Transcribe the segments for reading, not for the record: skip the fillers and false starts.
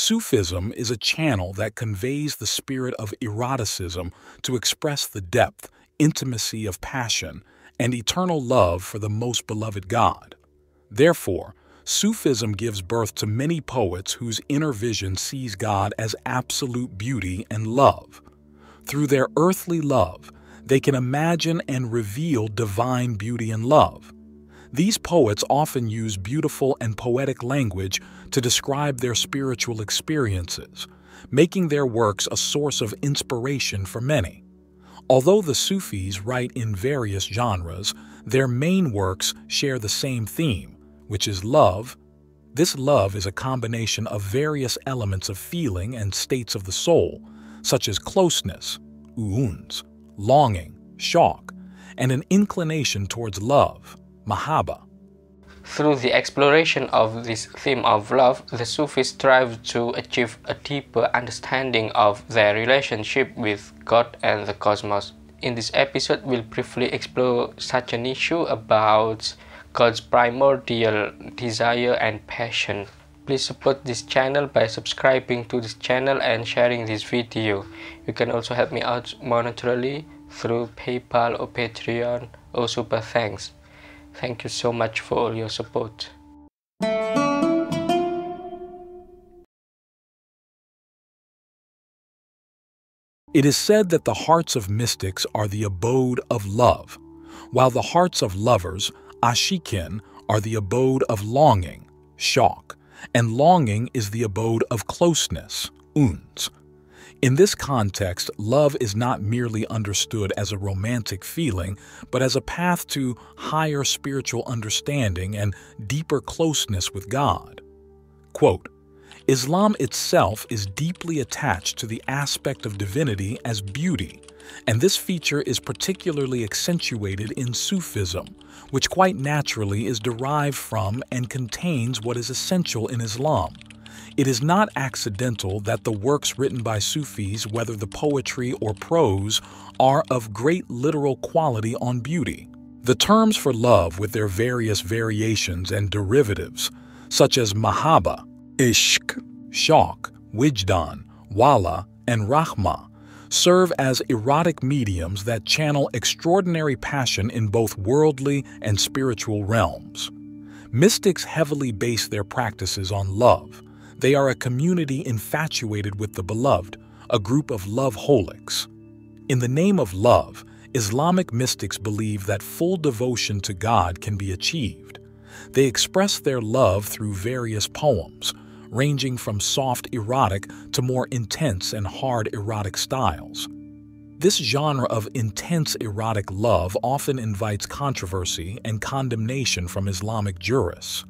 Sufism is a channel that conveys the spirit of eroticism to express the depth, intimacy of passion, and eternal love for the most beloved God. Therefore, Sufism gives birth to many poets whose inner vision sees God as absolute beauty and love. Through their earthly love, they can imagine and reveal divine beauty and love. These poets often use beautiful and poetic language to describe their spiritual experiences, making their works a source of inspiration for many. Although the Sufis write in various genres, their main works share the same theme, which is love. This love is a combination of various elements of feeling and states of the soul, such as closeness, uuns, longing, shauq, and an inclination towards love, mahabba. Through the exploration of this theme of love, the Sufis strive to achieve a deeper understanding of their relationship with God and the cosmos. In this episode, we'll briefly explore such an issue about God's primordial desire and passion. Please support this channel by subscribing to this channel and sharing this video. You can also help me out monetarily through PayPal or Patreon or Super Thanks. Thank you so much for all your support. It is said that the hearts of mystics are the abode of love, while the hearts of lovers, ashikin, are the abode of longing, shauq, and longing is the abode of closeness, uns. In this context, love is not merely understood as a romantic feeling, but as a path to higher spiritual understanding and deeper closeness with God. Quote, Islam itself is deeply attached to the aspect of divinity as beauty, and this feature is particularly accentuated in Sufism, which quite naturally is derived from and contains what is essential in Islam. It is not accidental that the works written by Sufis, whether the poetry or prose, are of great literal quality on beauty. The terms for love with their various variations and derivatives, such as mahabba, ishq, shauq, wijdan, wala, and rahma, serve as erotic mediums that channel extraordinary passion in both worldly and spiritual realms. Mystics heavily base their practices on love. They are a community infatuated with the beloved, a group of love-holics. In the name of love, Islamic mystics believe that full devotion to God can be achieved. They express their love through various poems, ranging from soft erotic to more intense and hard erotic styles. This genre of intense erotic love often invites controversy and condemnation from Islamic jurists.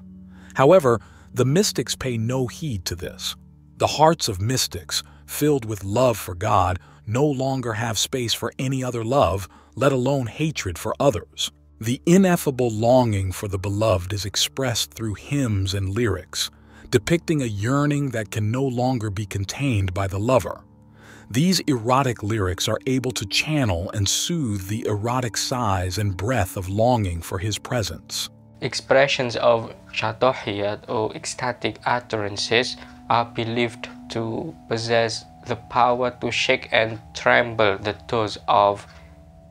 However, the mystics pay no heed to this. The hearts of mystics, filled with love for God, no longer have space for any other love, let alone hatred for others. The ineffable longing for the beloved is expressed through hymns and lyrics, depicting a yearning that can no longer be contained by the lover. These erotic lyrics are able to channel and soothe the erotic sighs and breath of longing for his presence. Expressions of shatohiyat or ecstatic utterances are believed to possess the power to shake and tremble the toes of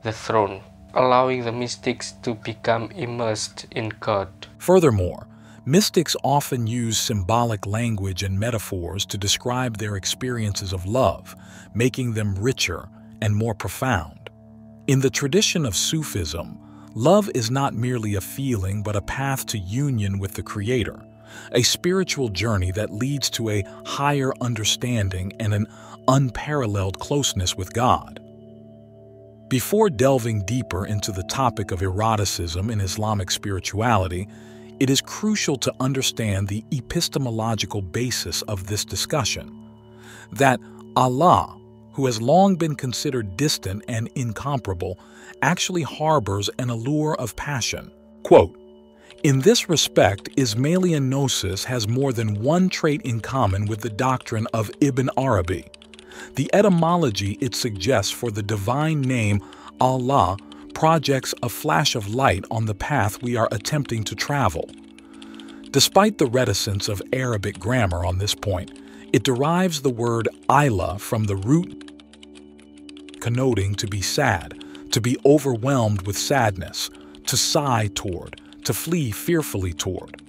the throne, allowing the mystics to become immersed in God. Furthermore, mystics often use symbolic language and metaphors to describe their experiences of love, making them richer and more profound. In the tradition of Sufism, love is not merely a feeling but a path to union with the Creator, a spiritual journey that leads to a higher understanding and an unparalleled closeness with God. Before delving deeper into the topic of eroticism in Islamic spirituality, it is crucial to understand the epistemological basis of this discussion. That Allah, who has long been considered distant and incomparable, actually harbors an allure of passion. Quote, In this respect, Ismailian gnosis has more than one trait in common with the doctrine of Ibn Arabi. The etymology it suggests for the divine name Allah projects a flash of light on the path we are attempting to travel. Despite the reticence of Arabic grammar on this point, It derives the word ila from the root connoting to be sad, to be overwhelmed with sadness, to sigh toward, to flee fearfully toward.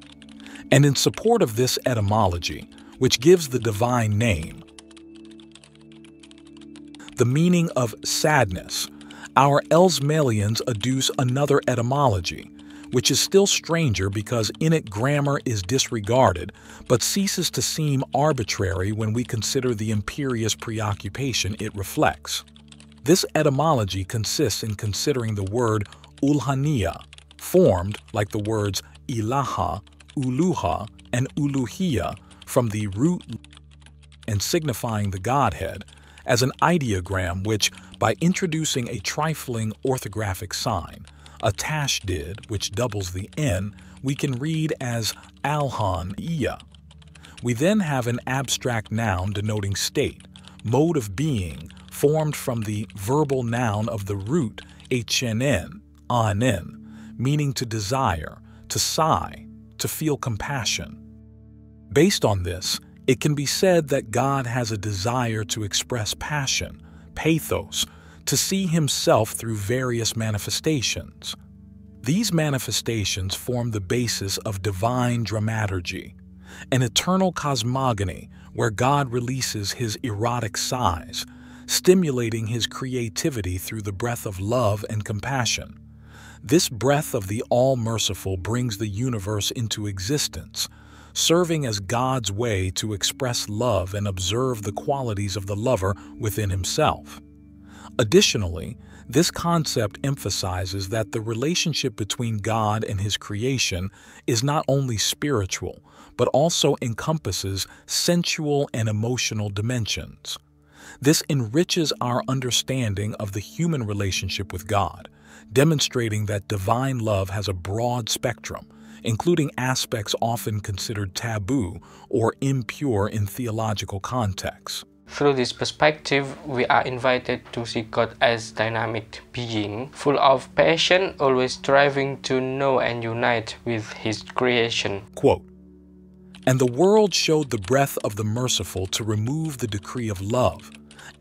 And in support of this etymology, which gives the divine name the meaning of sadness, our Elsmalians adduce another etymology, which is still stranger because in it grammar is disregarded, but ceases to seem arbitrary when we consider the imperious preoccupation it reflects. This etymology consists in considering the word ulhaniya, formed like the words ilaha, uluha, and uluhiya from the root and signifying the Godhead, as an ideogram which, by introducing a trifling orthographic sign, a tashdid which doubles the n, we can read as alhan-iya. We then have an abstract noun denoting state, mode of being, formed from the verbal noun of the root hnn, anen, meaning to desire, to sigh, to feel compassion. Based on this, it can be said that God has a desire to express passion, pathos, to see himself through various manifestations. These manifestations form the basis of divine dramaturgy, an eternal cosmogony where God releases his erotic sighs, stimulating his creativity through the breath of love and compassion. This breath of the All-Merciful brings the universe into existence, serving as God's way to express love and observe the qualities of the lover within himself. Additionally, this concept emphasizes that the relationship between God and his creation is not only spiritual, but also encompasses sensual and emotional dimensions. This enriches our understanding of the human relationship with God, demonstrating that divine love has a broad spectrum, including aspects often considered taboo or impure in theological contexts. Through this perspective, we are invited to see God as dynamic being, full of passion, always striving to know and unite with his creation. Quote, "And the world showed the breath of the merciful to remove the decree of love,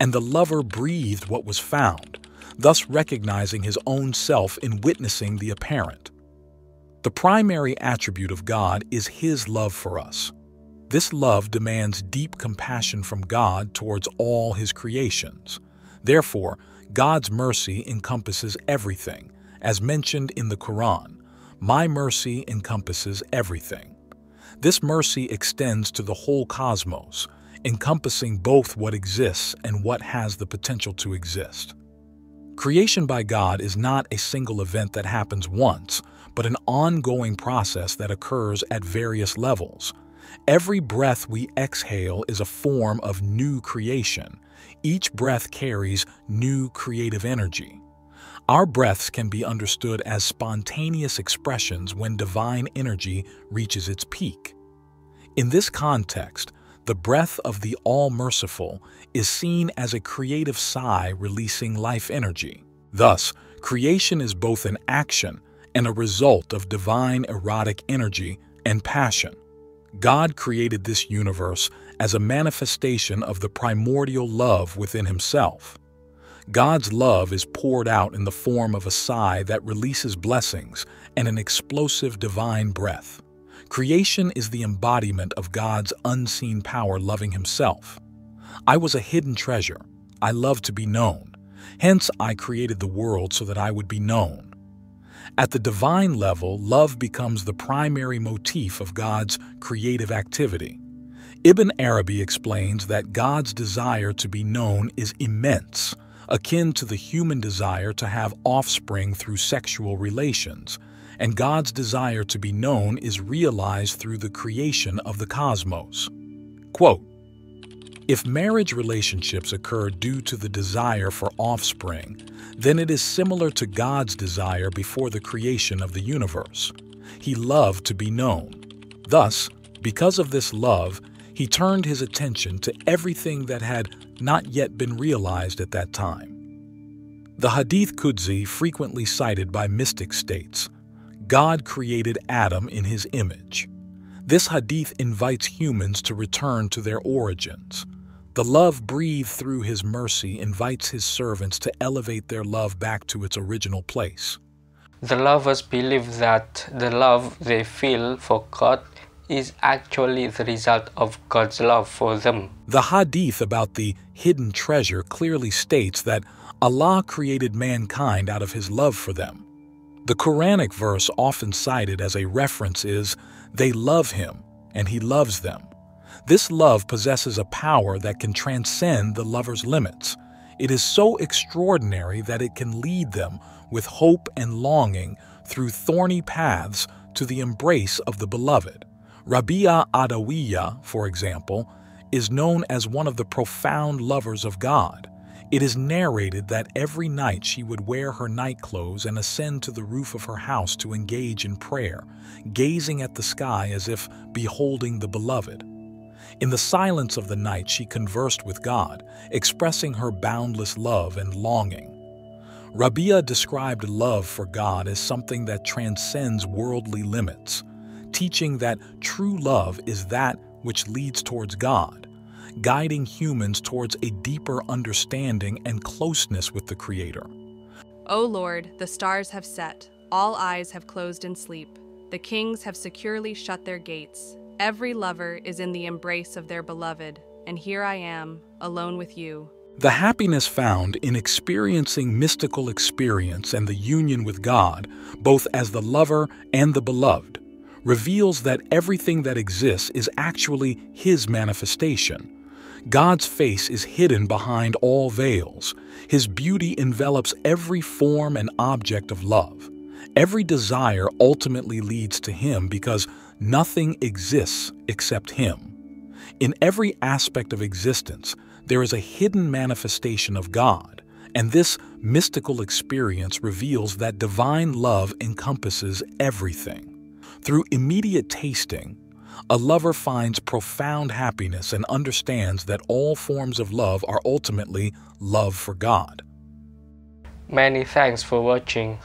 and the lover breathed what was found, thus recognizing his own self in witnessing the apparent." The primary attribute of God is his love for us. This love demands deep compassion from God towards all his creations. Therefore, God's mercy encompasses everything. As mentioned in the Quran, "My mercy encompasses everything." This mercy extends to the whole cosmos, encompassing both what exists and what has the potential to exist. Creation by God is not a single event that happens once, but an ongoing process that occurs at various levels. Every breath we exhale is a form of new creation. Each breath carries new creative energy. Our breaths can be understood as spontaneous expressions when divine energy reaches its peak. In this context, the breath of the All-Merciful is seen as a creative sigh releasing life energy. Thus, creation is both an action and a result of divine erotic energy and passion. God created this universe as a manifestation of the primordial love within himself. God's love is poured out in the form of a sigh that releases blessings and an explosive divine breath. Creation is the embodiment of God's unseen power loving himself. "I was a hidden treasure. I love to be known. Hence I created the world so that I would be known." At the divine level, love becomes the primary motif of God's creative activity. Ibn Arabi explains that God's desire to be known is immense, akin to the human desire to have offspring through sexual relations, and God's desire to be known is realized through the creation of the cosmos. Quote, "If marriage relationships occur due to the desire for offspring, then it is similar to God's desire before the creation of the universe. He loved to be known. Thus, because of this love, he turned his attention to everything that had not yet been realized at that time." The Hadith Qudsi, frequently cited by mystics, states, "God created Adam in his image." This hadith invites humans to return to their origins. The love breathed through His mercy invites His servants to elevate their love back to its original place. The lovers believe that the love they feel for God is actually the result of God's love for them. The hadith about the hidden treasure clearly states that Allah created mankind out of His love for them. The Quranic verse often cited as a reference is, "They love Him, and He loves them." This love possesses a power that can transcend the lover's limits. It is so extraordinary that it can lead them with hope and longing through thorny paths to the embrace of the beloved. Rabia Adawiya, for example, is known as one of the profound lovers of God. It is narrated that every night she would wear her night clothes and ascend to the roof of her house to engage in prayer, gazing at the sky as if beholding the beloved. In the silence of the night, she conversed with God, expressing her boundless love and longing. Rabia described love for God as something that transcends worldly limits, teaching that true love is that which leads towards God, guiding humans towards a deeper understanding and closeness with the Creator. O Lord, the stars have set, all eyes have closed in sleep, the kings have securely shut their gates. Every lover is in the embrace of their beloved, and here I am, alone with you. The happiness found in experiencing mystical experience and the union with God, both as the lover and the beloved, reveals that everything that exists is actually His manifestation. God's face is hidden behind all veils. His beauty envelops every form and object of love. Every desire ultimately leads to Him because nothing exists except Him. In every aspect of existence, there is a hidden manifestation of God, and this mystical experience reveals that divine love encompasses everything. Through immediate tasting, a lover finds profound happiness and understands that all forms of love are ultimately love for God. Many thanks for watching.